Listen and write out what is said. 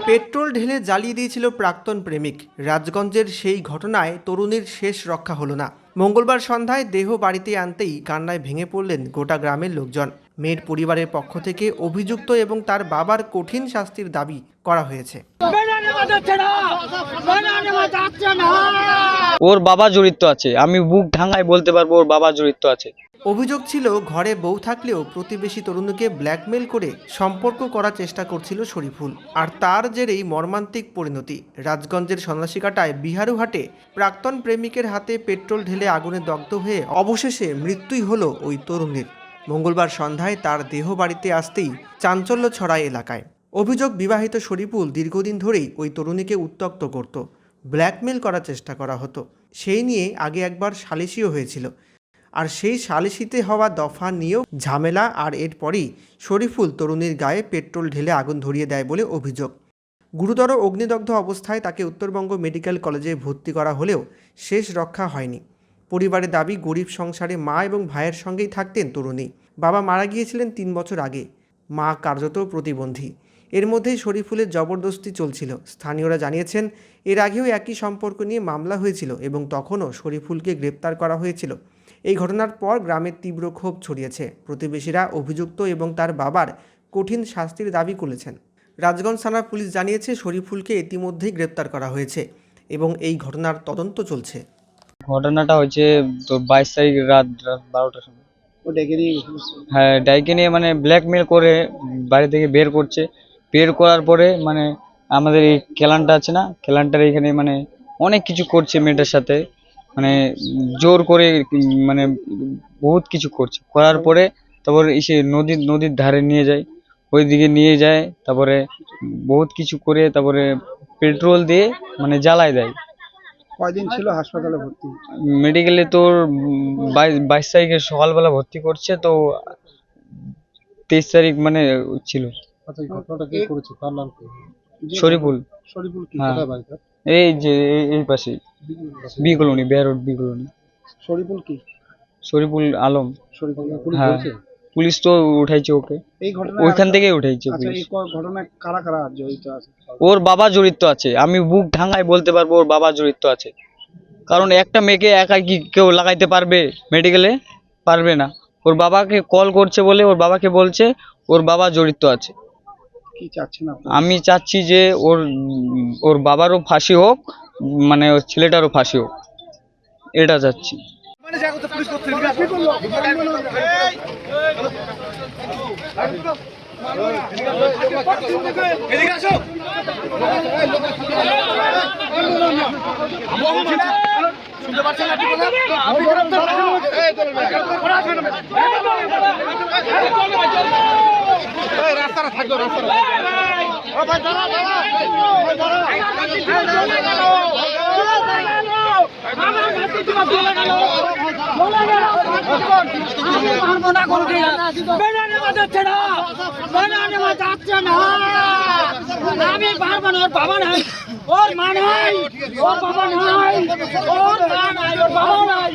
Petrol ঢেলে জ্বালিয়ে দিয়েছিল প্রাক্তন প্রেমিক। রাজগঞ্জের সেই ঘটনায় তরুণীর শেষ রক্ষা হলো না। মঙ্গলবার সন্ধ্যায় দেহ বাড়িতে আনতেই কান্নায় ভেঙে পড়লেন গোটা গ্রামের লোকজন। মেয়ের পরিবারের পক্ষ থেকে অভিযুক্ত এবং তার বাবার কঠিন শাস্তির দাবি করা হয়েছে। ওর বাবা জড়িত আছে, আমি বুক ভাঙায় বলতে পারবো ওর বাবা জড়িত আছে। অভিযোগ ছিল ঘরে বউ থাকলেও প্রতিবেশী তরুণীকে ব্ল্যাকমেল করে সম্পর্ক করার চেষ্টা করছিল শরীফুল। আর তার জেরেই মর্মান্তিক পরিণতি। রাজগঞ্জের সন্ন্যাসীকাটায় বিহারুহাটে প্রাক্তন প্রেমিকের হাতে পেট্রোল ঢেলে আগুনে দগ্ধ হয়ে অবশেষে মৃত্যুই হলো ওই তরুণীর। মঙ্গলবার সন্ধ্যায় তার দেহ বাড়িতে আসতেই চাঞ্চল্য ছড়ায় এলাকায়। অভিযোগ, বিবাহিত শরীফুল দীর্ঘদিন ধরেই ওই তরুণীকে উত্ত্যক্ত করত, ব্ল্যাকমেল করার চেষ্টা করা হতো। সেই নিয়ে আগে একবার সালিশিও হয়েছিল। আর সেই সালিশিতে হওয়া দফা নিয়েও ঝামেলা। আর এরপরই শরীফুল তরুণীর গায়ে পেট্রোল ঢেলে আগুন ধরিয়ে দেয় বলে অভিযোগ। গুরুতর অগ্নিদগ্ধ অবস্থায় তাকে উত্তরবঙ্গ মেডিকেল কলেজে ভর্তি করা হলেও শেষ রক্ষা হয়নি। পরিবারের দাবি, গরিব সংসারে মা এবং ভাইয়ের সঙ্গেই থাকতেন তরুণী। বাবা মারা গিয়েছিলেন 3 বছর আগে, মা কার্যত প্রতিবন্ধী। এর মধ্যেই শরীফুলের জবরদস্তি চলছিল। স্থানীয়রা জানিয়েছেন, এর আগেও একই সম্পর্ক নিয়ে মামলা হয়েছিল এবং তখনও শরীফুলকে গ্রেপ্তার করা হয়েছিল। এই ঘটনার পর গ্রামের তীব্র ক্ষোভ ছড়িয়েছে। প্রতিবেশীরা অভিযুক্ত এবং তার বাবার কঠিন শাস্তির দাবি করেছেন। রাজগঞ্জ থানার পুলিশ জানিয়েছে, শরীফুলকে ইতিমধ্যেই গ্রেপ্তার করা হয়েছে এবং এই ঘটনার তদন্ত চলছে। ঘটনাটা হচ্ছে তো 22 তারিখ রাত 12টার সময়। হ্যাঁ, ডাইকে নিয়ে মানে ব্ল্যাকমেল করে বাড়ি থেকে বের করছে। বের করার পরে মানে আমাদের এই কেলানটা আছে না, কেলানটার এখানে মানে অনেক কিছু করছে মেয়েটার সাথে, মানে জোর করে মানে বহুত কিছু করছে। করার পরে তারপরে এসে নদীর ধারে নিয়ে যায়, ওইদিকে নিয়ে যায়। তারপরে বহুত কিছু করে তারপরে পেট্রোল দিয়ে মানে জ্বালায় দেয়। কয়দিন ছিল হাসপাতালে ভর্তি? মেডিকেলে তোর 22 তারিখে সকালবেলা ভর্তি করছে, তো 23 তারিখ মানে ছিল। আচ্ছা, এই ঘটনাটা কে করেছে, তার নাম কি? শরীফুল। শরীফুল কি হ্যাঁ। কোথায় বাড়ি তার? এই যে এই পাশে বি কলোনি, বেয়ারোড বি কলোনি। শরীফুল কি? শরীফুল আলম। শরীফুল পুলিশ হ্যাঁ, বলছে? পুলিশ তো উঠাইছে ওকে, এই ঘটনা ওইখান থেকেই উঠাইছে আচ্ছা, পুলিশ। এই ঘটনায় কারা কারা জড়িত আছে? ওর বাবা জড়িত আছে, আমি বুক ভাঙায় বলতে পারবো ওর বাবা জড়িত আছে। কারণ একটা মেয়েকে একা কি কেউ লাগাইতে পারবে মেডিকেলে? পারবে না। ওর বাবাকে কল করছে বলে ওর বাবাকে বলছে ওর বাবা জড়িত আছে। কি চাচ্ছেন আপনি? আমি চাচ্ছি যে ওর বাবারও ফাঁসি হোক, মানে ওর ছেলেটারও ফাঁসি হোক, এটা চাচ্ছি। আমি পারবো না, ওর বাবা নাই, ওর মা নাই, ওর বাবা নাই, ওর মা নাই, ওর বাবা নাই।